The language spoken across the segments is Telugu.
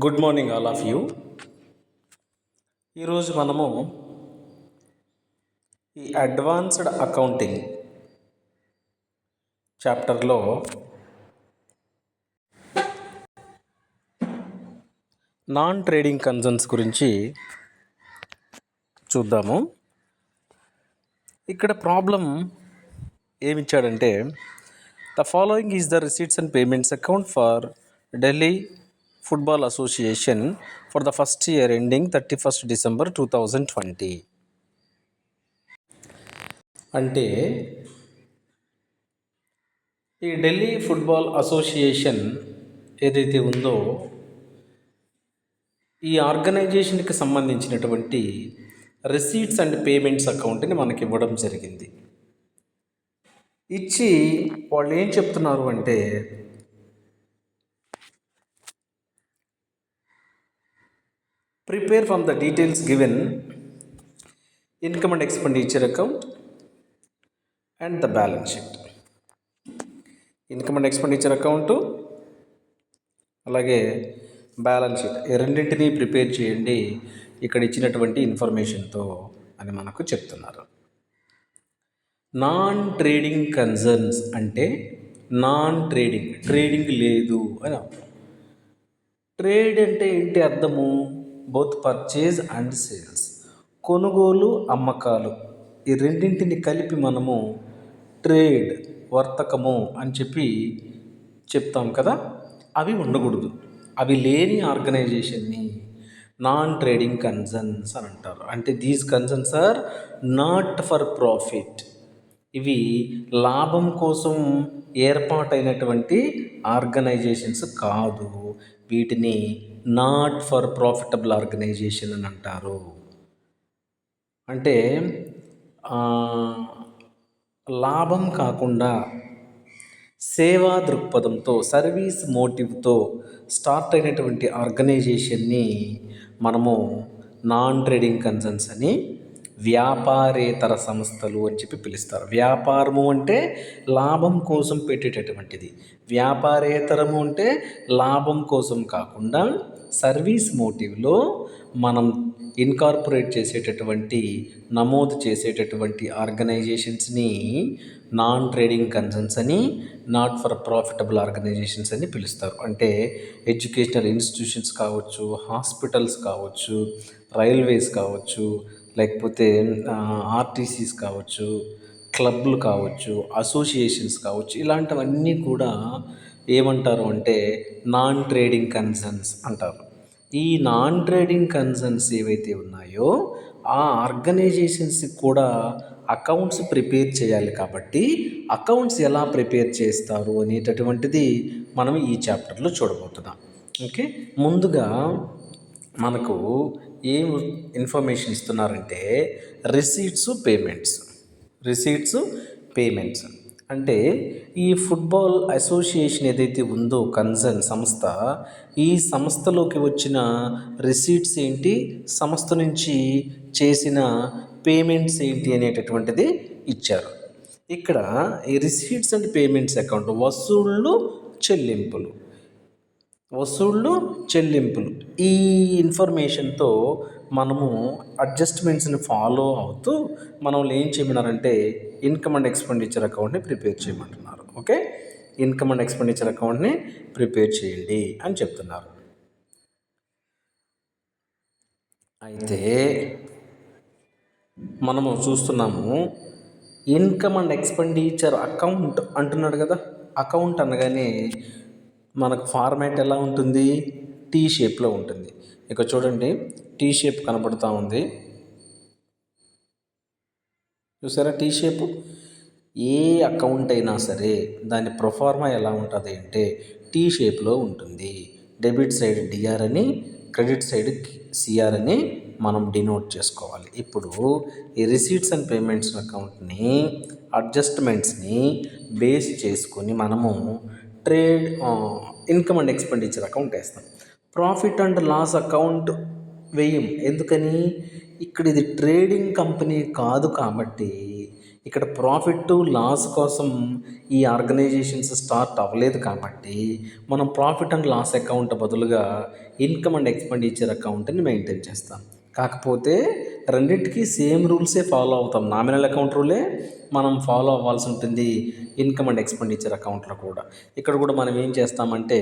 Good morning all of you. ఈరోజు మనము ఈ అడ్వాన్స్డ్ అకౌంటింగ్ చాప్టర్లో నాన్ ట్రేడింగ్ కన్సర్న్స్ గురించి చూద్దాము. ఇక్కడ ప్రాబ్లం ఏమిచ్చాడంటే, the following is the receipts and payments account for Delhi football association for the first year ending 31st December 2020. అంటే ఈ ఢిల్లీ ఫుట్బాల్ అసోసియేషన్ ఏదైతే ఉందో ఈ ఆర్గనైజేషన్కి సంబంధించినటువంటి రిసీట్స్ అండ్ పేమెంట్స్ అకౌంట్ని మనకి ఇవ్వడం జరిగింది. ఇచ్చి వాళ్ళు ఏం చెప్తున్నారు అంటే, prepare from the details given income and expenditure account and the balance sheet. Income and expenditure account అలాగే బ్యాలెన్స్ షీట్ ఈ రెండింటినీ ప్రిపేర్ చేయండి ఇక్కడ ఇచ్చినటువంటి ఇన్ఫర్మేషన్తో అని మనకు చెప్తున్నారు. నాన్ ట్రేడింగ్ కన్సర్న్స్ అంటే నాన్ ట్రేడింగ్ లేదు అని అర్థం. ట్రేడ్ అంటే ఏంటి అర్థము? బోత్ పర్చేజ్ అండ్ సేల్స్, కొనుగోలు అమ్మకాలు, ఈ రెండింటిని కలిపి మనము ట్రేడ్ వర్తకము అని చెప్తాం కదా. అవి ఉండకూడదు. అవి లేని ఆర్గనైజేషన్ని నాన్ ట్రేడింగ్ కన్సర్న్స్ అని అంటారు. అంటే these concerns are not for profit. ఇవి లాభం కోసం ఏర్పాటైనటువంటి ఆర్గనైజేషన్స్ కాదు. వీటిని నాట్ ఫర్ ప్రాఫిటబుల్ ఆర్గనైజేషన్ అని అంటారు. అంటే లాభం కాకుండా సేవా దృక్పథంతో సర్వీస్ మోటివ్తో స్టార్ట్ అయినటువంటి ఆర్గనైజేషన్ని మనము నాన్ ట్రేడింగ్ కన్సర్న్స్ అని, వ్యాపారేతర సంస్థలు అని పిలుస్తారు. వ్యాపారము అంటే లాభం కోసం పెట్టేటటువంటిది, వ్యాపారేతరము అంటే లాభం కోసం కాకుండా సర్వీస్ మోటివ్లో మనం ఇన్కార్పొరేట్ చేసేటటువంటి, నమోదు చేసేటటువంటి ఆర్గనైజేషన్స్ని నాన్ ట్రేడింగ్ కన్సర్న్స్ అని, నాట్ ఫర్ ప్రాఫిటబుల్ ఆర్గనైజేషన్స్ అని పిలుస్తారు. అంటే ఎడ్యుకేషనల్ ఇన్స్టిట్యూషన్స్ కావచ్చు, హాస్పిటల్స్ కావచ్చు, రైల్వేస్ కావచ్చు, లేకపోతే ఆర్టీసీస్ కావచ్చు, క్లబ్లు కావచ్చు, అసోసియేషన్స్ కావచ్చు, ఇలాంటివన్నీ కూడా ఏమంటారు అంటే నాన్ ట్రేడింగ్ కన్సర్న్స్ అంటారు. ఈ నాన్ ట్రేడింగ్ కన్సర్న్స్ ఏవైతే ఉన్నాయో ఆ ఆర్గనైజేషన్స్కి కూడా అకౌంట్స్ ప్రిపేర్ చేయాలి. కాబట్టి అకౌంట్స్ ఎలా ప్రిపేర్ చేస్తారు అనేటటువంటిది మనం ఈ చాప్టర్లో చూడబోతున్నాం. ఓకే, ముందుగా మనకు ఏం ఇన్ఫర్మేషన్ ఇస్తున్నారంటే రిసీట్స్ పేమెంట్స్ అంటే ఈ ఫుట్బాల్ అసోసియేషన్ ఏదైతే ఉందో కన్సర్న్ సంస్థ, ఈ సంస్థలోకి వచ్చిన రిసీట్స్ ఏంటి, సంస్థ నుంచి చేసిన పేమెంట్స్ ఏంటి అనేటటువంటిది ఇచ్చారు. ఇక్కడ ఈ రిసీట్స్ అండ్ పేమెంట్స్ అకౌంట్ వసూళ్ళు చెల్లింపులు ఈ ఇన్ఫర్మేషన్తో మనము అడ్జస్ట్మెంట్స్ని ఫాలో అవుతూ మనం ఏం చేయమన్నారంటే ఇన్కమ్ అండ్ ఎక్స్పెండిచర్ అకౌంట్ని ప్రిపేర్ చేయమంటున్నారు. ఓకే, ఇన్కమ్ అండ్ ఎక్స్పెండిచర్ అకౌంట్ని ప్రిపేర్ చేయండి అని చెప్తున్నారు. అయితే మనము చూస్తున్నాము ఇన్కమ్ అండ్ ఎక్స్పెండిచర్ అకౌంట్ అంటున్నాడు కదా. అకౌంట్ అనగానే మనకు ఫార్మాట్ ఎలా ఉంటుంది? టీ షేప్లో ఉంటుంది. ఇక చూడండి, టీ షేప్ కనబడుతూ ఉంది, చూసారా? Tea shape. ఏ అకౌంట్ అయినా సరే దాని ప్రొఫార్మా ఎలా ఉంటుంది అంటే టీ షేప్లో ఉంటుంది. డెబిట్ సైడ్ డిఆర్ అని, క్రెడిట్ సైడ్ సిఆర్ అని మనం డినోట్ చేసుకోవాలి. ఇప్పుడు ఈ రిసీట్స్ అండ్ పేమెంట్స్ అకౌంట్ని అడ్జస్ట్మెంట్స్ని బేస్ చేసుకొని మనము trade income and expenditure account వేస్తాం. ప్రాఫిట్ అండ్ లాస్ అకౌంట్ వేయం. ఎందుకని? ఇక్కడ ఇది ట్రేడింగ్ కంపెనీ కాదు కాబట్టి ఇక్కడ ప్రాఫిట్ లాస్ కోసం ఈ ఆర్గనైజేషన్స్ స్టార్ట్ అవ్వలేదు కాబట్టి మనం ప్రాఫిట్ అండ్ లాస్ అకౌంట్ బదులుగా ఇన్కమ్ అండ్ ఎక్స్పెండిచర్ అకౌంట్ని మెయింటైన్ చేస్తాం. కాకపోతే రెండింటికి సేమ్ రూల్సే ఫాలో అవుతాం. నామినల్ అకౌంట్ రూలే మనం ఫాలో అవ్వాల్సి ఉంటుంది ఇన్కమ్ అండ్ ఎక్స్పెండిచర్ అకౌంట్లో కూడా. ఇక్కడ కూడా మనం ఏం చేస్తామంటే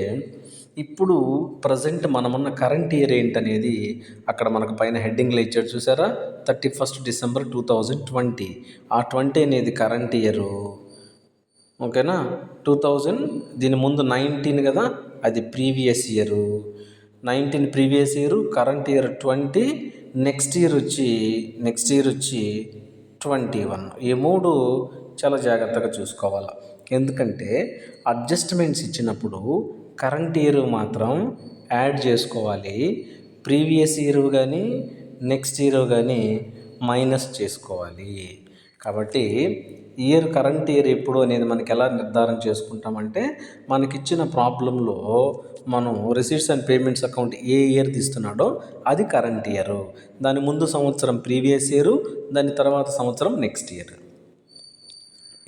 ఇప్పుడు ప్రజెంట్ మనమున్న కరెంట్ ఇయర్ ఏంటనేది అక్కడ మనకు పైన హెడ్డింగ్లో ఇచ్చాడు చూసారా, 31st December 2020. ఆ 20 అనేది కరెంట్ ఇయరు, ఓకేనా. 2000 దీని ముందు 19 కదా, అది previous year. 19 previous year, current year 20, next year వచ్చి 21. ఈ మూడు చాలా జాగ్రత్తగా చూసుకోవాలి. ఎందుకంటే అడ్జస్ట్మెంట్స్ ఇచ్చినప్పుడు కరెంట్ ఇయర్ మాత్రం యాడ్ చేసుకోవాలి, ప్రీవియస్ ఇయర్ కానీ నెక్స్ట్ ఇయర్ కానీ మైనస్ చేసుకోవాలి. కాబట్టి కరెంట్ ఇయర్ ఎప్పుడు అనేది మనకి ఎలా నిర్ధారణ చేసుకుంటామంటే మనకిచ్చిన ప్రాబ్లంలో మనం రిసీట్స్ అండ్ పేమెంట్స్ అకౌంట్ ఏ ఇయర్ తీస్తున్నాడో అది కరెంట్ ఇయర్, దాని ముందు సంవత్సరం ప్రీవియస్ ఇయర్, దాని తర్వాత సంవత్సరం నెక్స్ట్ ఇయర్.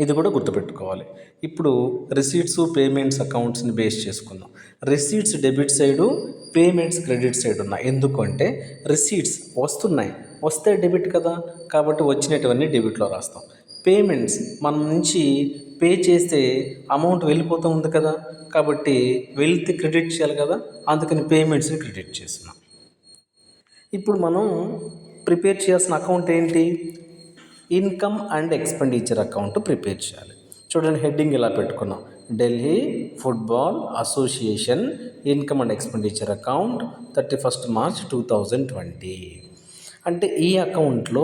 ఇది కూడా గుర్తుపెట్టుకోవాలి. ఇప్పుడు రిసీట్స్ పేమెంట్స్ అకౌంట్స్ని బేస్ చేసుకుందాం. Receipts debit side, payments credit side ఉన్నాయి. ఎందుకంటే రిసీట్స్ వస్తే డెబిట్ కదా, కాబట్టి వచ్చినటువన్నీ డెబిట్లో రాస్తాం. పేమెంట్స్ మనం నుంచి పే చేస్తే అమౌంట్ వెళ్ళిపోతూ ఉంది కదా, కాబట్టి వెళ్తే క్రెడిట్ చేయాలి కదా, అందుకని పేమెంట్స్ని క్రెడిట్ చేస్తున్నాం. ఇప్పుడు మనం ప్రిపేర్ చేయాల్సిన అకౌంట్ ఏంటి, income and expenditure account prepare చేయాలి. చూడండి, హెడ్డింగ్ ఇలా పెట్టుకున్నాం, Delhi football association income and expenditure account 31st March 2020. అంటే ఈ అకౌంట్లో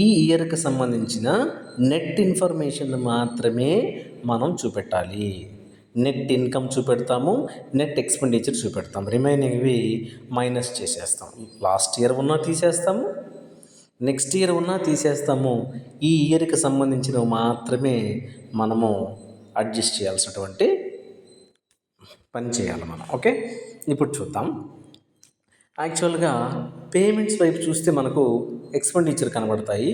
ఈ ఇయర్కి సంబంధించిన నెట్ ఇన్ఫర్మేషన్ మాత్రమే మనం చూపెట్టాలి. నెట్ ఇన్కమ్ చూపెడతాము, నెట్ ఎక్స్పెండిచర్ చూపెడతాము, రిమైనింగ్వి మైనస్ చేసేస్తాం. లాస్ట్ ఇయర్ ఉన్నా తీసేస్తాము, నెక్స్ట్ ఇయర్ ఉన్నా తీసేస్తాము. ఈ ఇయర్కి సంబంధించినవి మాత్రమే మనము అడ్జస్ట్ చేయాల్సినటువంటి పని చేయాలి మనం. ఓకే, ఇప్పుడు చూద్దాం. యాక్చువల్గా పేమెంట్స్ వైపు చూస్తే మనకు ఎక్స్పెండిచర్ కనబడతాయి,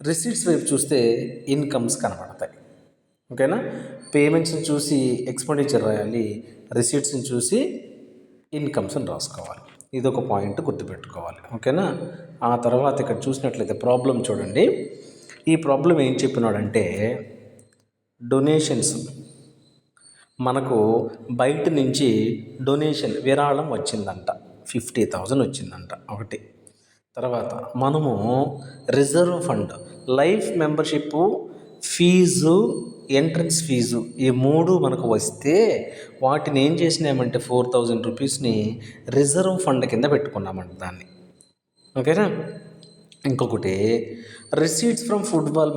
రిసీట్స్ వైపు చూస్తే ఇన్కమ్స్ కనబడతాయి. ఓకేనా, పేమెంట్స్ని చూసి ఎక్స్పెండిచర్ రాయాలి, రిసీట్స్ని చూసి ఇన్కమ్స్ని రాసుకోవాలి. ఇదొక పాయింట్ గుర్తుపెట్టుకోవాలి. ఓకేనా, ఆ తర్వాత ఇక్కడ చూసినట్లయితే ప్రాబ్లం చూడండి. ఈ ప్రాబ్లం ఏం చెప్పినాడంటే డొనేషన్స్, మనకు బయట నుంచి డొనేషన్ విరాళం వచ్చిందంట, 50,000 వచ్చిందంట ఒకటి. తర్వాత మనము reserve fund, life membership fee, entrance fee, ఈ మూడు మనకు వస్తే వాటిని ఏం చేసినామంటే 4,000 రూపీస్ని రిజర్వ్ ఫండ్ కింద పెట్టుకున్నామంట దాన్ని. ఓకేనా, ఇంకొకటి రిసీట్స్ ఫ్రమ్ ఫుట్బాల్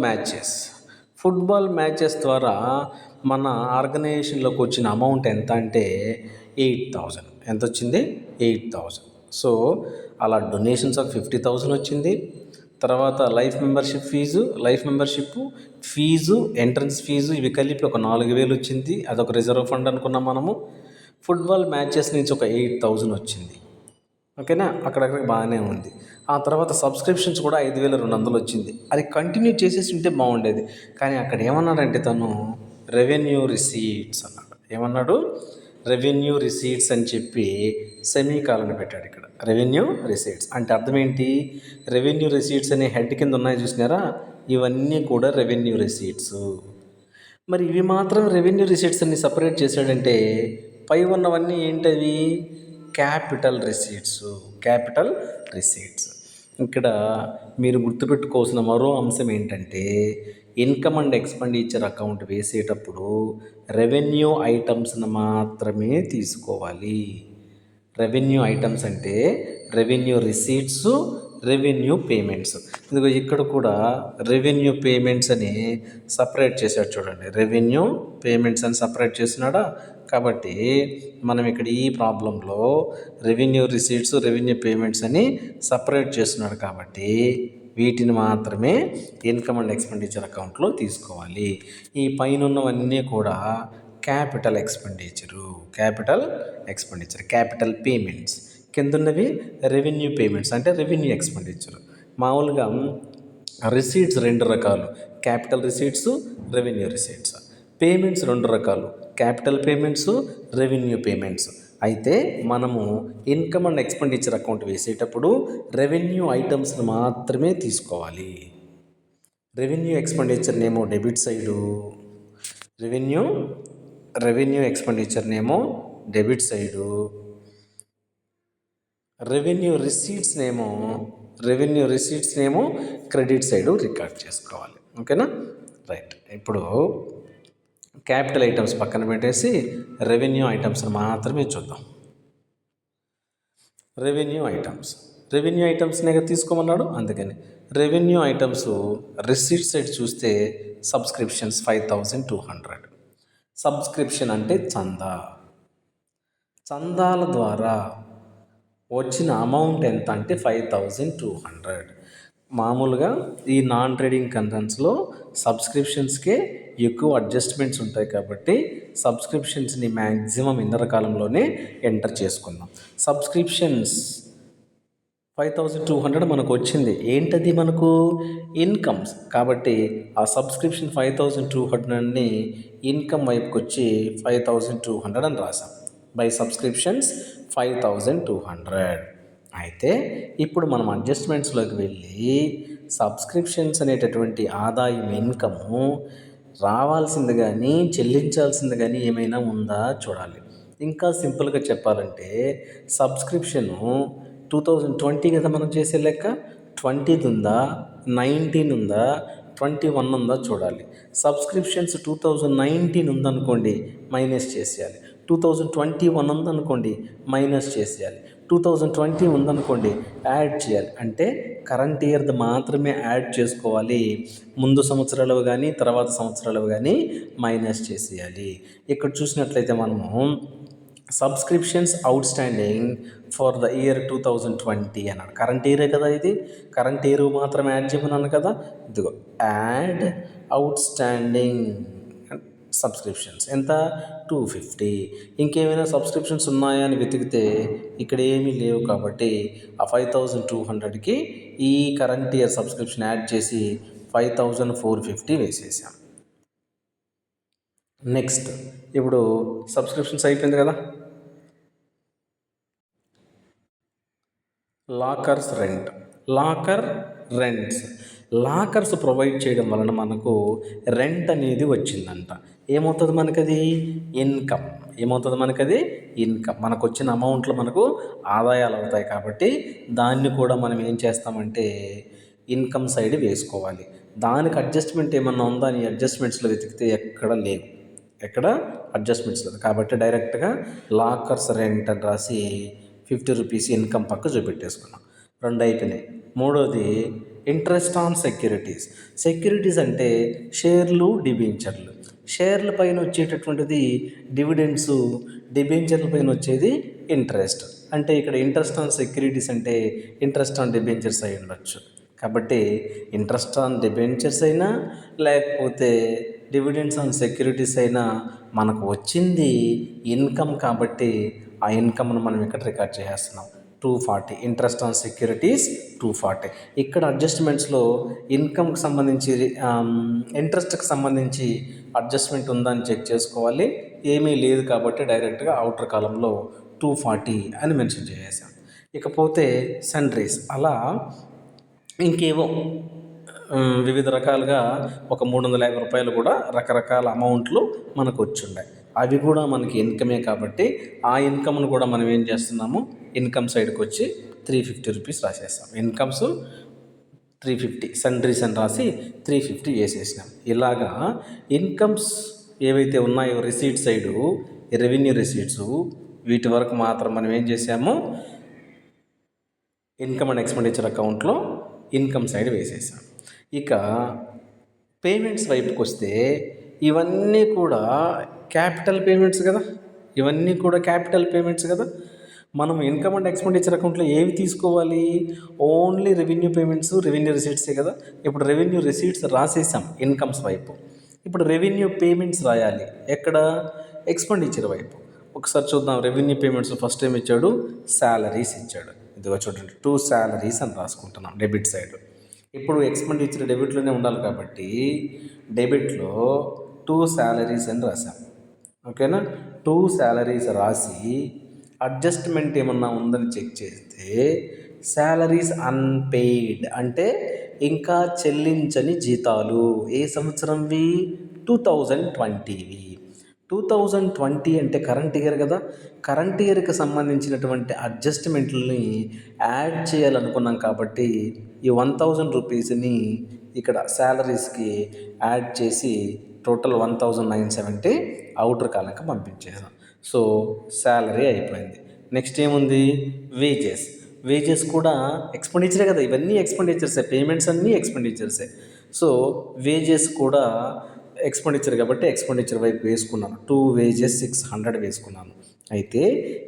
మ్యాచెస్ ద్వారా మన ఆర్గనైజేషన్లోకి వచ్చిన అమౌంట్ ఎంత అంటే 8,000. ఎంత వచ్చింది, 8,000. సో అలా డొనేషన్స్ ఆఫ్ 50,000 వచ్చింది. తర్వాత life membership fee, entrance fee, ఇవి కలిపి ఒక 4,000 వచ్చింది, అదొక రిజర్వ్ ఫండ్ అనుకున్నాం మనము. ఫుట్బాల్ మ్యాచెస్ నుంచి ఒక 8,000 వచ్చింది. ఓకేనా, అక్కడక్కడ బాగానే ఉంది. ఆ తర్వాత సబ్స్క్రిప్షన్స్ కూడా 5,200 వచ్చింది. అది కంటిన్యూ చేసేసి ఉంటే బాగుండేది, కానీ అక్కడ ఏమన్నాడంటే తను రెవెన్యూ రిసీట్స్ అన్నాడు. ఏమన్నాడు, రెవెన్యూ రిసీట్స్ అని చెప్పి సెమీకాలన్ పెట్టాడు. ఇక్కడ రెవెన్యూ రిసీట్స్ అంటే అర్థం ఏంటి, రెవెన్యూ రిసీట్స్ అనే హెడ్ కింద ఉన్నాయి చూసినారా, ఇవన్నీ కూడా రెవెన్యూ రిసీట్స్. మరి ఇవి మాత్రం రెవెన్యూ రిసీట్స్ అన్ని సపరేట్ చేశాడంటే పై ఉన్నవన్నీ ఏంటవి, క్యాపిటల్ రిసీట్స్. ఇక్కడ మీరు గుర్తుపెట్టుకోవాల్సిన మరో అంశం ఏంటంటే ఇన్కమ్ అండ్ ఎక్స్పెండిచర్ అకౌంట్ వేసేటప్పుడు రెవెన్యూ ఐటమ్స్ని మాత్రమే తీసుకోవాలి. రెవెన్యూ ఐటమ్స్ అంటే రెవెన్యూ రిసీట్స్, రెవెన్యూ పేమెంట్స్. ఇదిగో ఇక్కడ కూడా రెవెన్యూ పేమెంట్స్ అని సపరేట్ చేశాడు చూడండి, రెవెన్యూ పేమెంట్స్ అని సపరేట్ చేసినాడా. కాబట్టి మనం ఇక్కడ ఈ ప్రాబ్లంలో రెవెన్యూ రిసీట్స్, రెవెన్యూ పేమెంట్స్ అని సపరేట్ చేస్తున్నాడు కాబట్టి వీటిని మాత్రమే ఇన్కమ్ అండ్ ఎక్స్పెండిచర్ అకౌంట్లో తీసుకోవాలి. ఈ పైన ఉన్నవన్నీ కూడా క్యాపిటల్ ఎక్స్పెండిచర్, క్యాపిటల్ పేమెంట్స్. కిందన్నవి రెవెన్యూ పేమెంట్స్ అంటే రెవెన్యూ ఎక్స్పెండిచర్. మామూలుగా రిసీట్స్ 2 రకాలు, capital receipts, revenue receipts. Payments రెండు రకాలు, క్యాపిటల్ పేమెంట్స్, రెవెన్యూ పేమెంట్స్. అయితే మనము ఇన్కమ్ అండ్ ఎక్స్పెండిచర్ అకౌంట్ వేసేటప్పుడు రెవెన్యూ ఐటమ్స్ని మాత్రమే తీసుకోవాలి. రెవెన్యూ ఎక్స్పెండిచర్నేమో డెబిట్ సైడు, రెవెన్యూ ఎక్స్పెండిచర్నేమో డెబిట్ సైడు, రెవెన్యూ రిసీట్స్నేమో క్రెడిట్ సైడు రికార్డ్ చేసుకోవాలి. ఓకేనా, రైట్. ఇప్పుడు క్యాపిటల్ ఐటమ్స్ పక్కన పెట్టేసి రెవెన్యూ ఐటమ్స్ని మాత్రమే చూద్దాం. రెవెన్యూ ఐటమ్స్నే తీసుకోమన్నాడు, అందుకని రెవెన్యూ ఐటమ్స్ రిసీట్ సైడ్ చూస్తే సబ్స్క్రిప్షన్స్ 5200. సబ్స్క్రిప్షన్ అంటే చందాల ద్వారా వచ్చిన అమౌంట్ ఎంత అంటే 5200. మామూలుగా ఈ నాన్ ట్రేడింగ్ కన్సర్న్స్లో సబ్స్క్రిప్షన్స్కే ఎక్కువ అడ్జస్ట్మెంట్స్ ఉంటాయి కాబట్టి సబ్స్క్రిప్షన్స్ని మ్యాక్సిమం ఇంధనకాలంలోనే ఎంటర్ చేసుకుందాం. సబ్స్క్రిప్షన్స్ 5200 మనకు వచ్చింది. ఏంటది మనకు ఇన్కమ్స్ కాబట్టి ఆ సబ్స్క్రిప్షన్ 5200ని ఇన్కమ్ వైపుకి వచ్చి 5200 అని రాసాం. By subscriptions 5200. అయితే ఇప్పుడు మనం అడ్జస్ట్మెంట్స్లోకి వెళ్ళి సబ్స్క్రిప్షన్స్ అనేటటువంటి ఆదాయం ఇన్కము రావాల్సింది కానీ చెల్లించాల్సింది కానీ ఏమైనా ఉందా చూడాలి. ఇంకా సింపుల్గా చెప్పాలంటే సబ్స్క్రిప్షను 2020 కదా మనం చేసే లెక్క, 20 ఉందా, 19 ఉందా, 21 ఉందా చూడాలి. సబ్స్క్రిప్షన్స్ 2019 ఉందనుకోండి మైనస్ చేసేయాలి, 2021 ఉందనుకోండి మైనస్ చేసేయాలి, 2020 ఉందనుకోండి యాడ్ చేయాలి. అంటే కరెంట్ ఇయర్ది మాత్రమే యాడ్ చేసుకోవాలి, ముందు సంవత్సరాలు కానీ తర్వాత సంవత్సరాలు కానీ మైనస్ చేసేయాలి. ఇక్కడ చూసినట్లయితే మనము subscriptions out standing for the year 2020 అన్నాడు. కరెంట్ ఇయరే కదా ఇది, కరెంట్ ఇయర్ మాత్రం యాడ్ చేయమన్నాను కదా. ఇదిగో యాడ్ అవుట్ స్టాండింగ్ సబ్స్క్రిప్షన్స్ ఎంత 250. ఇంకేమైనా సబ్స్క్రిప్షన్స్ ఉన్నాయా అని వెతికితే ఇక్కడ ఏమీ లేవు కాబట్టి ఆ 5200కి ఈ కరెంట్ ఇయర్ సబ్స్క్రిప్షన్ యాడ్ చేసి 5450 వేసేసాం. నెక్స్ట్ ఇప్పుడు సబ్స్క్రిప్షన్స్ అయిపోయింది కదా. లాకర్స్ ప్రొవైడ్ చేయడం వలన మనకు రెంట్ అనేది వచ్చిందంట. ఏమవుతుంది మనకది ఇన్కమ్. మనకు వచ్చిన అమౌంట్లో మనకు ఆదాయాలు అవుతాయి కాబట్టి దాన్ని కూడా మనం ఏం చేస్తామంటే ఇన్కమ్ సైడ్ వేసుకోవాలి. దానికి అడ్జస్ట్మెంట్ ఏమన్నా ఉందా అని అడ్జస్ట్మెంట్స్లో వెతికితే ఎక్కడ అడ్జస్ట్మెంట్స్ లేదు కాబట్టి డైరెక్ట్గా లాకర్స్ రెంట్ అని రాసి 50 రూపీస్ ఇన్కమ్ పక్క చూపెట్టేసుకున్నాం. 2 అయిపోయినాయి. మూడోది ఇంట్రెస్ట్ ఆన్ సెక్యూరిటీస్ అంటే షేర్లు, డిబెంచర్లు. షేర్ల పైన వచ్చేటటువంటిది డివిడెండ్స్, డిబెంచర్ల పైన వచ్చేది ఇంట్రెస్ట్. అంటే ఇక్కడ ఇంట్రెస్ట్ ఆన్ సెక్యూరిటీస్ అంటే ఇంట్రెస్ట్ ఆన్ డిబెంచర్స్ అయి ఉండొచ్చు. కాబట్టి ఇంట్రెస్ట్ ఆన్ డిబెంచర్స్ అయినా లేకపోతే డివిడెండ్స్ ఆన్ సెక్యూరిటీస్ అయినా మనకు వచ్చింది ఇన్కమ్ కాబట్టి ఆ ఇన్కమ్ను మనం ఇక్కడ రికార్డ్ చేసేస్తున్నాం. 240 ఇంట్రెస్ట్ ఆన్ సెక్యూరిటీస్ 240. ఇక్కడ అడ్జస్ట్మెంట్స్లో ఇన్కమ్కి సంబంధించి ఇంట్రెస్ట్కి సంబంధించి అడ్జస్ట్మెంట్ ఉందని చెక్ చేసుకోవాలి. ఏమీ లేదు కాబట్టి డైరెక్ట్గా అవుటర్ కాలంలో 240 అని మెన్షన్ చేసేసాం. ఇకపోతే సండ్రీస్ అలా ఇంకేవో వివిధ రకాలుగా ఒక 350 రూపాయలు కూడా రకరకాల అమౌంట్లు మనకు వచ్చుండాయి. అవి కూడా మనకి ఇన్కమే కాబట్టి ఆ ఇన్కమ్ను కూడా మనం ఏం చేస్తున్నాము ఇన్కమ్ సైడ్కి వచ్చి 350 రూపీస్ రాసేస్తాం. ఇన్కమ్స్ 350 సండ్రీస్ అని రాసి 350 వేసేసినాం. ఇలాగా ఇన్కమ్స్ ఏవైతే ఉన్నాయో రిసీట్ సైడు రెవెన్యూ రిసీట్స్ వీటి వరకు మాత్రం మనం ఏం చేసాము ఇన్కమ్ అండ్ ఎక్స్పెండిచర్ అకౌంట్లో ఇన్కమ్ సైడ్ వేసేసాం. ఇక పేమెంట్స్ వైపుకి వస్తే ఇవన్నీ కూడా క్యాపిటల్ పేమెంట్స్ కదా. మనం ఇన్కమ్ అండ్ ఎక్స్పెండిచర్ అకౌంట్లో ఏవి తీసుకోవాలి, ఓన్లీ రెవెన్యూ పేమెంట్స్, రెవెన్యూ రిసీట్సే కదా. ఇప్పుడు రెవెన్యూ రిసీట్స్ రాసేసాం ఇన్కమ్స్ వైపు. ఇప్పుడు రెవెన్యూ పేమెంట్స్ రాయాలి ఎక్కడ, ఎక్స్పెండిచర్ వైపు. ఒకసారి చూద్దాం. రెవెన్యూ పేమెంట్స్ ఫస్ట్ ఏం ఇచ్చాడు, శాలరీస్ ఇచ్చాడు. ఇదిగో చూడండి 2 శాలరీస్ అని రాసుకుంటున్నాం డెబిట్ సైడ్. ఇప్పుడు ఎక్స్పెండిచర్ డెబిట్లోనే ఉండాలి కాబట్టి డెబిట్లో 2 శాలరీస్ అని రాసాం. ఓకేనా, 2 శాలరీస్ రాసి అడ్జస్ట్మెంట్ ఏమన్నా ఉందని చెక్ చేస్తే శాలరీస్ అన్పెయిడ్ అంటే ఇంకా చెల్లించని జీతాలు ఏ సంవత్సరంవి 2020వి. 2020 అంటే కరెంట్ ఇయర్ కదా, కరెంట్ ఇయర్కి సంబంధించినటువంటి అడ్జస్ట్మెంట్లని యాడ్ చేయాలనుకున్నాం కాబట్టి ఈ 1000 రూపీస్ని ఇక్కడ శాలరీస్కి యాడ్ చేసి టోటల్ 1970 అవుటర్ కాలంకి పంపించేసాం. సో శాలరీ అయిపోయింది. నెక్స్ట్ ఏముంది, వేజెస్. వేజెస్ కూడా ఎక్స్పెండిచరే కదా, ఇవన్నీ ఎక్స్పెండిచర్సే, పేమెంట్స్ అన్నీ ఎక్స్పెండిచర్సే. సో వేజెస్ కూడా ఎక్స్పెండిచర్ కాబట్టి ఎక్స్పెండిచర్ వైపు వేసుకున్నాను. 2 వేజెస్ 600 వేసుకున్నాను. అయితే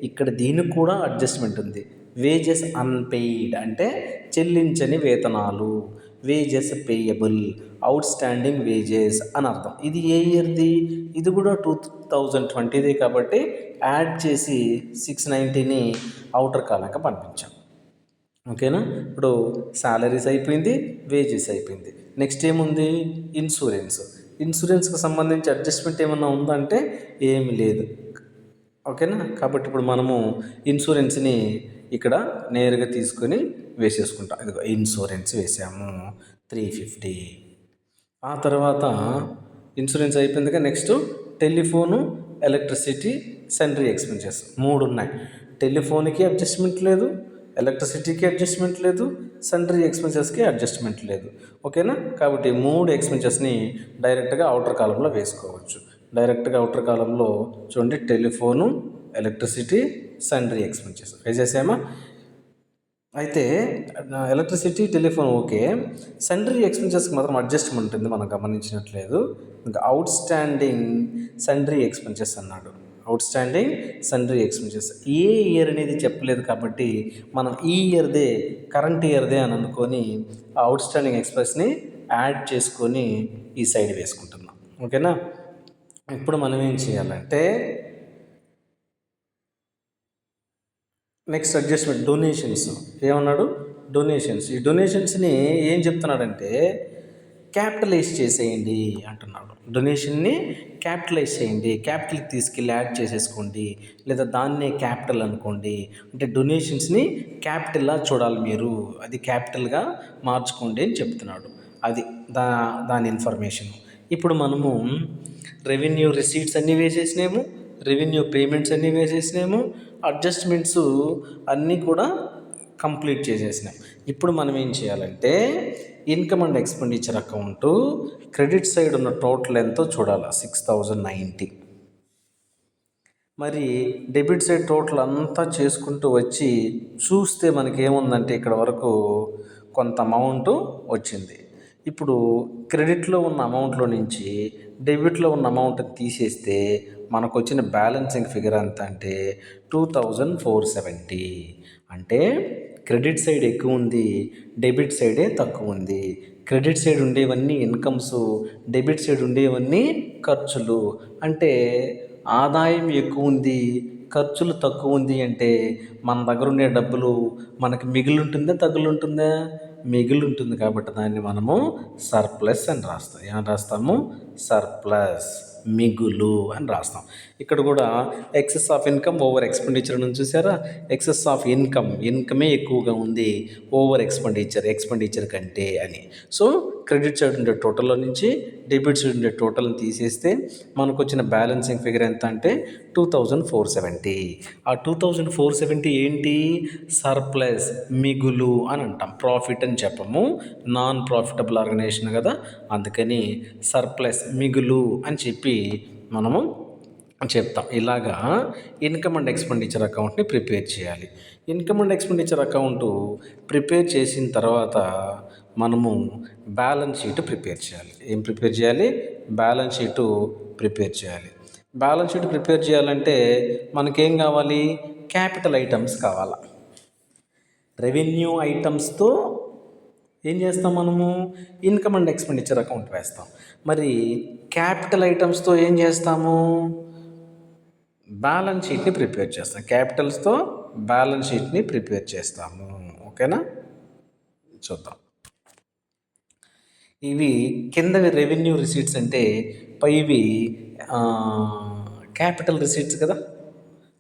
ఇక్కడ దీనికి కూడా అడ్జస్ట్మెంట్ ఉంది. వేజెస్ అన్పెయిడ్ అంటే చెల్లించని వేతనాలు, wages payable, out standing wages అని అర్థం. ఇది ఏ ఇయర్ది, ఇది కూడా 2020ది కాబట్టి యాడ్ చేసి 690ని అవుటర్ కాలంగా పంపించాం. ఓకేనా, ఇప్పుడు శాలరీస్ అయిపోయింది, వేజెస్ అయిపోయింది. నెక్స్ట్ ఏముంది, ఇన్సూరెన్స్. ఇన్సూరెన్స్కి సంబంధించి అడ్జస్ట్మెంట్ ఏమన్నా ఉందంటే ఏమి లేదు. ఓకేనా, కాబట్టి ఇప్పుడు మనము ఇన్సూరెన్స్ని ఇక్కడ నేరుగా తీసుకొని వేసేసుకుంటాం. ఇదిగో ఇన్సూరెన్స్ వేసాము 350. ఆ తర్వాత ఇన్సూరెన్స్ అయిపోయిందిగా, నెక్స్ట్ టెలిఫోను, ఎలక్ట్రిసిటీ, సన్రీ ఎక్స్పెన్సెస్ 3 ఉన్నాయి. టెలిఫోన్కి అడ్జస్ట్మెంట్ లేదు, ఎలక్ట్రిసిటీకి అడ్జస్ట్మెంట్ లేదు, సన్రీ ఎక్స్పెన్సెస్కి అడ్జస్ట్మెంట్ లేదు. ఓకేనా, కాబట్టి 3 ఎక్స్పెన్సెస్ని డైరెక్ట్గా అవుటర్ కాలంలో వేసుకోవచ్చు. డైరెక్ట్గా అవుటర్ కాలంలో చూడండి, టెలిఫోను, ఎలక్ట్రిసిటీ, సన్రీ ఎక్స్పెన్సెస్ వేసేసామా. అయితే ఎలక్ట్రిసిటీ, టెలిఫోన్ ఓకే, సన్రీ ఎక్స్పెన్సెస్కి మాత్రం అడ్జస్ట్మెంట్ ఉంటుంది, మనం గమనించినట్లేదు. ఇంకా అవుట్ స్టాండింగ్ సన్రీ ఎక్స్పెన్సెస్ అన్నాడు. అవుట్ స్టాండింగ్ సన్రీ ఎక్స్పెన్సెస్ ఏ ఇయర్ అనేది చెప్పలేదు కాబట్టి మనం ఈ ఇయర్దే, కరెంట్ ఇయర్దే అని అనుకొని ఆ అవుట్ స్టాండింగ్ ఎక్స్ప్రెస్ని యాడ్ చేసుకొని ఈ సైడ్ వేసుకుంటున్నాం. ఓకేనా, ఇప్పుడు మనం ఏం చేయాలంటే నెక్స్ట్ అడ్జస్ట్మెంట్ డొనేషన్స్. ఏమన్నాడు, డొనేషన్స్. ఈ డొనేషన్స్ని ఏం చెప్తున్నాడంటే క్యాపిటలైజ్ చేసేయండి అంటున్నాడు. డొనేషన్ని క్యాపిటలైజ్ చేయండి, క్యాపిటల్కి తీసుకెళ్ళి యాడ్ చేసేసుకోండి, లేదా దాన్నే క్యాపిటల్ అనుకోండి. అంటే డొనేషన్స్ని క్యాపిటల్లా చూడాలి మీరు, అది క్యాపిటల్గా మార్చుకోండి అని చెప్తున్నాడు. అది దాని ఇన్ఫర్మేషన్. ఇప్పుడు మనము రెవెన్యూ రిసీట్స్ అన్నీ వేసేసినాము, రెవెన్యూ పేమెంట్స్ అన్నీ వేసేసినాము, అడ్జస్ట్మెంట్స్ అన్నీ కూడా కంప్లీట్ చేసేసినాం. ఇప్పుడు మనం ఏం చేయాలంటే income and expenditure account credit side ఉన్న టోటల్ ఎంతో చూడాలి, 6090. మరి డెబిట్ సైడ్ టోటల్ అంతా చేసుకుంటూ వచ్చి చూస్తే మనకేముందంటే ఇక్కడ వరకు కొంత అమౌంట్ వచ్చింది. ఇప్పుడు క్రెడిట్లో ఉన్న అమౌంట్లో నుంచి డెబిట్లో ఉన్న అమౌంట్ తీసేస్తే మనకు వచ్చిన బ్యాలెన్సింగ్ ఫిగర్ ఎంత అంటే 2470. అంటే క్రెడిట్ సైడ్ ఎక్కువ ఉంది, డెబిట్ సైడే తక్కువ ఉంది. క్రెడిట్ సైడ్ ఉండేవన్నీ ఇన్కమ్స్, డెబిట్ సైడ్ ఉండేవన్నీ ఖర్చులు. అంటే ఆదాయం ఎక్కువ ఉంది, ఖర్చులు తక్కువ ఉంది అంటే మన దగ్గర ఉండే డబ్బులు మనకి మిగిలి ఉంటుందా, తగులు ఉంటుందా? మిగిలి ఉంటుంది. కాబట్టి దాన్ని మనము సర్ప్లస్ అని రాస్తాం. ఏమని రాస్తాము, సర్ప్లస్, మిగులు అని రాస్తాం. ఇక్కడ కూడా excess of income over expenditure నుంచి చూసారా, ఎక్సెస్ ఆఫ్ ఇన్కమే ఎక్కువగా ఉంది ఓవర్ ఎక్స్పెండిచర్ కంటే అని. సో క్రెడిట్ సైడ్ ఉండే టోటల్లో నుంచి డెబిట్ సైడ్ ఉండే టోటల్ని తీసేస్తే మనకు వచ్చిన బ్యాలెన్సింగ్ ఫిగర్ ఎంత అంటే 2470. ఆ 2470 ఏంటి, సర్ప్లస్, మిగులు అని అంటాం. ప్రాఫిట్ అని చెప్పము, నాన్ ప్రాఫిటబుల్ ఆర్గనైజేషన్ కదా, అందుకని సర్ప్లస్, మిగులు అని చెప్పి మనము చెప్తాం. ఇలాగా ఇన్కమ్ అండ్ ఎక్స్పెండిచర్ అకౌంట్ని ప్రిపేర్ చేయాలి. Income and expenditure account prepare చేసిన తర్వాత మనము బ్యాలెన్స్ షీట్ ప్రిపేర్ చేయాలి. ఏం ప్రిపేర్ చేయాలి, బ్యాలెన్స్ షీటు ప్రిపేర్ చేయాలి. బ్యాలెన్స్ షీట్ ప్రిపేర్ చేయాలంటే మనకేం కావాలి, క్యాపిటల్ ఐటమ్స్ కావాలి. రెవెన్యూ ఐటమ్స్తో ఏం చేస్తాం మనము, ఇన్కమ్ అండ్ ఎక్స్పెండిచర్ అకౌంట్ వేస్తాం. మరి క్యాపిటల్ ఐటమ్స్తో ఏం చేస్తాము, బ్యాలెన్స్ షీట్ని ప్రిపేర్ చేస్తాం. క్యాపిటల్స్తో బ్యాలెన్స్ షీట్ని ప్రిపేర్ చేస్తాము. ఓకేనా, చూద్దాం. ఇవి కిందవి రెవెన్యూ రిసీట్స్ అంటే పైవి క్యాపిటల్ రిసీట్స్ కదా,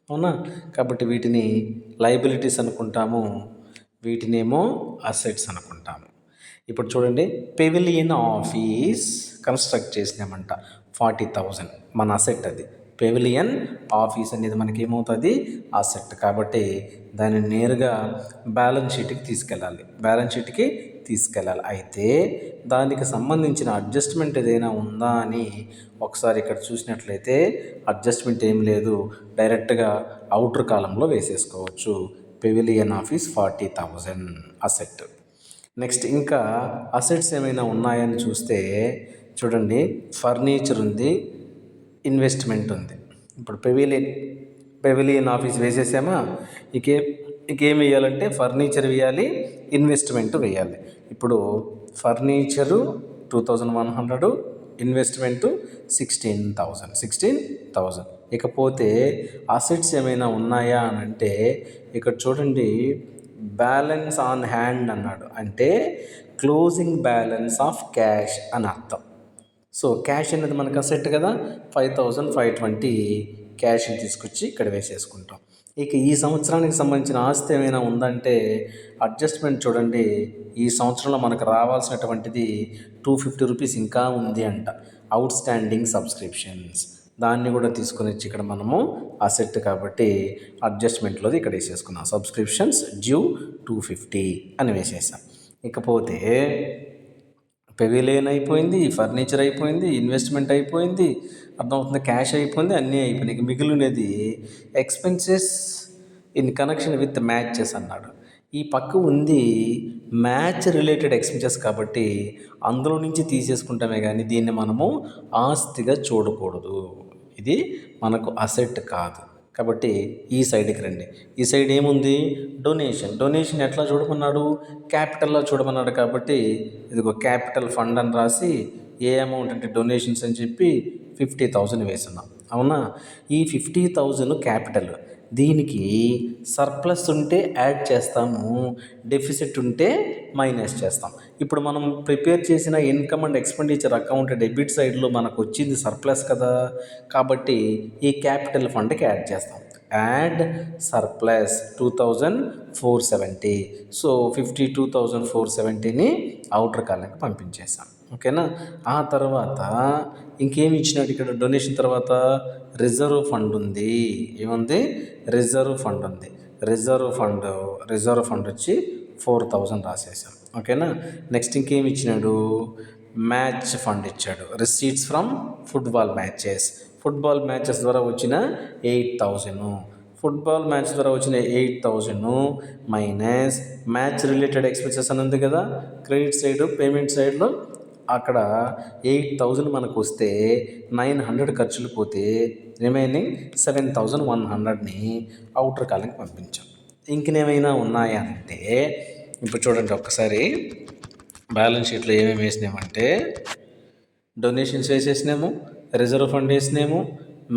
అవునా? కాబట్టి వీటిని లయబిలిటీస్ అనుకుంటాము, వీటినేమో అసెట్స్ అనుకుంటాము. ఇప్పుడు చూడండి, పెవిలియన్ ఆఫీస్ కన్స్ట్రక్ట్ చేసినామంట 40,000 మన అసెట్. అది పెవిలియన్ ఆఫీస్ అనేది మనకి ఏమవుతుంది, అసెట్. కాబట్టి దాన్ని నేరుగా బ్యాలెన్స్ షీట్కి తీసుకెళ్ళాలి. అయితే దానికి సంబంధించిన అడ్జస్ట్మెంట్ ఏదైనా ఉందా అని ఒకసారి ఇక్కడ చూసినట్లయితే అడ్జస్ట్మెంట్ ఏం లేదు, డైరెక్ట్గా అవుటర్ కాలంలో వేసేసుకోవచ్చు. Pavilion office 40,000 asset. నెక్స్ట్ ఇంకా అసెట్స్ ఏమైనా ఉన్నాయని చూస్తే చూడండి, ఫర్నిచర్ ఉంది, ఇన్వెస్ట్మెంట్ ఉంది. ఇప్పుడు పెవిలియన్ ఆఫీస్ వేసేసామా, ఇంకేం వేయాలంటే ఫర్నిచర్ వేయాలి, ఇన్వెస్ట్మెంట్ వేయాలి. ఇప్పుడు ఫర్నిచరు 2,100, ఇన్వెస్ట్మెంటు 16,000. ఇకపోతే అసెట్స్ ఏమైనా ఉన్నాయా అని అంటే ఇక్కడ చూడండి, బ్యాలెన్స్ ఆన్ హ్యాండ్ అన్నాడు, అంటే క్లోజింగ్ బ్యాలెన్స్ ఆఫ్ క్యాష్ అని అర్థం. సో క్యాష్ అనేది మనకు అసెట్ కదా, 5,520 క్యాష్ని తీసుకొచ్చి ఇక్కడ వేసేసుకుంటాం. ఇక ఈ సంవత్సరానికి సంబంధించిన ఆస్తి ఏమైనా ఉందంటే అడ్జస్ట్మెంట్ చూడండి, ఈ సంవత్సరంలో మనకు రావాల్సినటువంటిది 250 రూపీస్ ఇంకా ఉంది అంట, అవుట్ స్టాండింగ్ సబ్స్క్రిప్షన్స్. దాన్ని కూడా తీసుకొని వచ్చి ఇక్కడ మనము అసెట్ కాబట్టి అడ్జస్ట్మెంట్లోది ఇక్కడ వేసేసుకున్నాం. సబ్స్క్రిప్షన్స్ డ్యూ 250 అని వేసేసాం. ఇకపోతే పెవిలియన్ అయిపోయింది, ఫర్నిచర్ అయిపోయింది, ఇన్వెస్ట్మెంట్ అయిపోయింది, అర్థమవుతుంది, క్యాష్ అయిపోయింది, అన్నీ అయిపోయినాయి. మిగిలినది expenses in connection with matches అన్నాడు. ఈ పక్క ఉంది మ్యాచ్ రిలేటెడ్ ఎక్స్పెన్సెస్ కాబట్టి అందులో నుంచి తీసేసుకుంటామే కానీ దీన్ని మనము ఆస్తిగా చూడకూడదు. ఇది మనకు అసెట్ కాదు. కాబట్టి ఈ సైడ్కి రండి. ఈ సైడ్ ఏముంది, డొనేషన్ ఎట్లా చూడమన్నాడు, క్యాపిటల్లో చూడమన్నాడు. కాబట్టి ఇదిగో క్యాపిటల్ ఫండ్ అని రాసి ఏ అమౌంట్ అంటే డొనేషన్స్ అని చెప్పి 50,000 వేస్తున్నాం, అవునా? ఈ 50,000 క్యాపిటల్, దీనికి సర్ప్లస్ ఉంటే యాడ్ చేస్తాము, డెఫిసిట్ ఉంటే మైనస్ చేస్తాం. ఇప్పుడు మనం ప్రిపేర్ చేసిన income and expenditure account debit సైడ్లో మనకు వచ్చింది సర్ప్లస్ కదా, కాబట్టి ఈ క్యాపిటల్ ఫండ్కి యాడ్ చేస్తాం. Add surplus 2,470. సో 52,470ని అవుటర్ కాలంకి పంపించేసాం, ఓకేనా? ఆ తర్వాత ఇంకేమి ఇచ్చినాడు ఇక్కడ, డొనేషన్ తర్వాత రిజర్వ్ ఫండ్ ఉంది. ఏముంది, రిజర్వ్ ఫండ్ ఉంది. రిజర్వ్ ఫండ్ వచ్చి 4,000 రాసేసాం, ఓకేనా? నెక్స్ట్ ఇంకేమి ఇచ్చినాడు, మ్యాచ్ ఫండ్ ఇచ్చాడు. రిసీట్స్ ఫ్రమ్ ఫుట్బాల్ మ్యాచెస్ ద్వారా వచ్చిన 8,000. ఫుట్బాల్ మ్యాచ్ ద్వారా వచ్చిన 8,000 మైనస్ మ్యాచ్ రిలేటెడ్ ఎక్స్పెన్సెస్ అని ఉంది కదా, క్రెడిట్ సైడ్, పేమెంట్ సైడ్లో అక్కడ 8,000 మనకు వస్తే 900 ఖర్చులు పోతే రిమైనింగ్ 7,100ని అవుటర్ కాలంకి పంపించాం. ఇంకనేమైనా ఉన్నాయా అంటే ఇప్పుడు చూడండి ఒక్కసారి బ్యాలెన్స్ షీట్లో ఏమేమి వేసినామంటే డొనేషన్స్ వేసేసినాము, రిజర్వ్ ఫండ్ వేసినాము,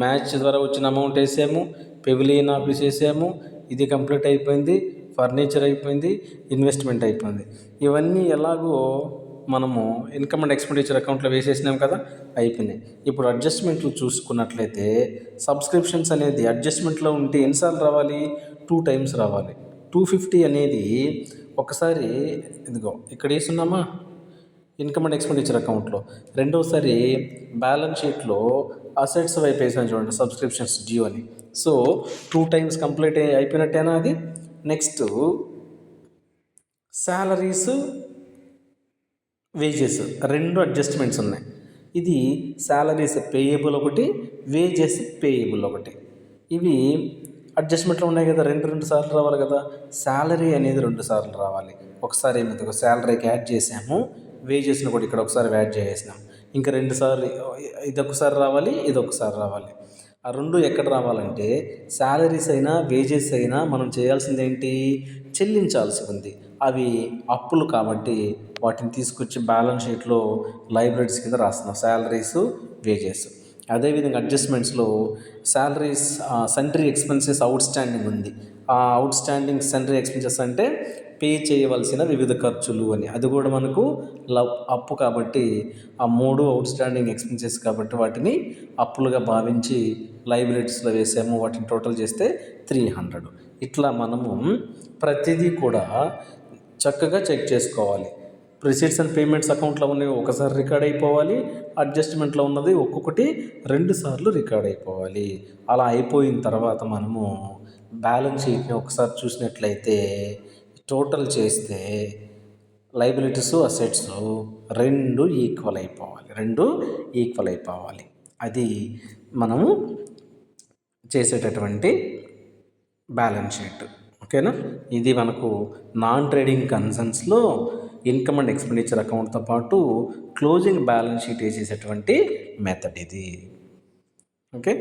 మ్యాచ్ ద్వారా వచ్చిన అమౌంట్ వేసాము, పెవిలియన్ ఆఫీస్ వేసాము, ఇది కంప్లీట్ అయిపోయింది, ఫర్నిచర్ అయిపోయింది, ఇన్వెస్ట్మెంట్ అయిపోయింది. ఇవన్నీ ఎలాగో మనము ఇన్కమ్ అండ్ ఎక్స్పెండిచర్ అకౌంట్లో వేసేసినాం కదా, అయిపోయినాయి. ఇప్పుడు అడ్జస్ట్మెంట్లు చూసుకున్నట్లయితే సబ్స్క్రిప్షన్స్ అనేది అడ్జస్ట్మెంట్లో ఉంటే ఎన్నిసార్లు రావాలి, 2 టైమ్స్ రావాలి. 250 అనేది ఒకసారి ఇదిగో ఇక్కడ వేస్తున్నామా ఇన్కమ్ అండ్ ఎక్స్పెండిచర్ అకౌంట్లో, రెండోసారి బ్యాలెన్స్ షీట్లో అసెట్స్ వైపు వేసాను చూడండి, సబ్స్క్రిప్షన్స్ డ్యూ అని. సో 2 టైమ్స్ కంప్లీట్ అయిపోయినట్టేనా అది. నెక్స్ట్ శాలరీస్, వేజెస్, 2 అడ్జస్ట్మెంట్స్ ఉన్నాయి. ఇది శాలరీస్ పేయబుల్ ఒకటి, వేజెస్ పేయబుల్ ఒకటి. ఇవి అడ్జస్ట్మెంట్లో ఉన్నాయి కదా, 2 సార్లు రావాలి కదా. శాలరీ అనేది 2 సార్లు రావాలి. ఒకసారి ఏమిటి, శాలరీకి యాడ్ చేసాము, వేజెస్ని కూడా ఇక్కడ ఒకసారి యాడ్ చేసేసినాం. ఇంకా 2 సార్లు ఇదొకసారి రావాలి, ఇదొకసారి రావాలి. ఆ 2 ఎక్కడ రావాలంటే శాలరీస్ అయినా వేజెస్ అయినా మనం చేయాల్సింది ఏంటి, చెల్లించాల్సి ఉంది. అవి అప్పులు కాబట్టి వాటిని తీసుకొచ్చి బ్యాలెన్స్ షీట్లో లైబిలిటీస్ కింద రాస్తున్నాం, శాలరీస్, వేజెస్. అదేవిధంగా అడ్జస్ట్మెంట్స్లో శాలరీస్, సంట్రీ ఎక్స్పెన్సెస్ అవుట్ స్టాండింగ్ ఉంది. ఆ అవుట్ స్టాండింగ్ సంట్రీ ఎక్స్పెన్సెస్ అంటే పే చేయవలసిన వివిధ ఖర్చులు అని, అది కూడా మనకు అప్పు కాబట్టి ఆ 3 అవుట్స్టాండింగ్ ఎక్స్పెన్సెస్ కాబట్టి వాటిని అప్పులుగా భావించి లైబిలిటీస్లో వేసాము. వాటిని టోటల్ చేస్తే 300. ఇట్లా మనము ప్రతిదీ కూడా చక్కగా చెక్ చేసుకోవాలి. రిసీట్స్ అండ్ పేమెంట్స్ అకౌంట్లో ఉన్నవి ఒకసారి రికార్డ్ అయిపోవాలి, అడ్జస్ట్మెంట్లో ఉన్నది ఒక్కొక్కటి 2 సార్లు రికార్డ్ అయిపోవాలి. అలా అయిపోయిన తర్వాత మనము బ్యాలెన్స్ షీట్ని ఒకసారి చూసినట్లయితే టోటల్ చేస్తే లైబిలిటీస్ అసెట్స్ 2 ఈక్వల్ అయిపోవాలి. అది మనము చేసేటటువంటి బ్యాలెన్స్ షీట్. ఓకేనా? ఇది మనకు నాన్ ట్రేడింగ్ కన్సర్న్స్లో ఇన్కమ్ అండ్ ఎక్స్పెండిచర్ అకౌంట్తో పాటు క్లోజింగ్ బ్యాలెన్స్ షీట్ వేసేసేటువంటి మెథడ్ ఇది. ఓకే.